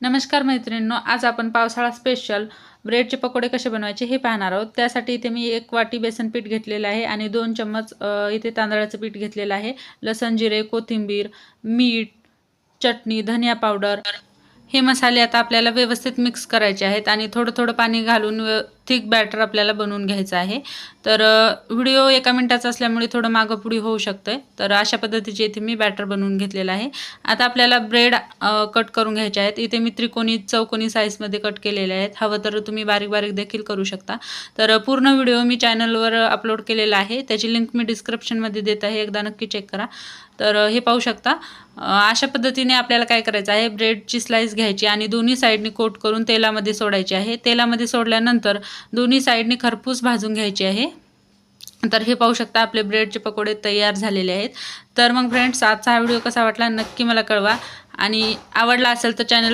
नमस्कार मैत्रिणींनो, आज आपण पावसाळा स्पेशल ब्रेडचे पकोडे कसे बनवायचे हे पाहणार आहोत। त्यासाठी इथे मी 1 वाटी बेसन पीठ घेतलेलं आहे आणि 2 चम्मच इथे तांदळाचं पीठ घेतलेलं आहे। लसण, जिरे, कोथिंबीर, मीठ, चटणी, धनिया पावडर हे मसाले आता आपल्याला व्यवस्थित मिक्स करायचे आहेत आणि थोडं थोडं पाणी घालून थिक बॅटर आपल्याला बनवून घ्यायचं आहे। तर व्हिडिओ 1 मिनिटाचा असल्यामुळे थोडं मागेपुढे होऊ शकते। तर अशा पद्धतीचे इथे मी बॅटर बनवून घेतलेलं आहे। आता आपल्याला ब्रेड कट करून घ्यायचे आहेत। इथे मी त्रिकोणी चौकोनी साइजमध्ये कट केलेले आहेत। हवं तर तुम्ही बारीक बारीक देखील करू शकता। तर पूर्ण व्हिडिओ मी चॅनलवर अपलोड केलेला आहे, त्याची लिंक मी डिस्क्रिप्शनमध्ये देत आहे, एकदा नक्की चेक करा। तर हे पाहू शकता। अशा पद्धतीने आपल्याला काय करायचं आहे, ब्रेडची स्लाइस घ्यायची आणि दोन्ही साइडनी कोट करून तेलामध्ये सोडायची आहे। तेलामध्ये सोडल्यानंतर दोन्ही साइडनी खरपूस भाजून घ्यायची आहे। तर हे पाहू शकता, आपले ब्रेडचे पकोडे तयार झालेले आहेत। तर मग फ्रेंड्स, आजचा हा व्हिडिओ कसा वाटला नक्की मला कळवा आणि आवडला असेल तर चॅनल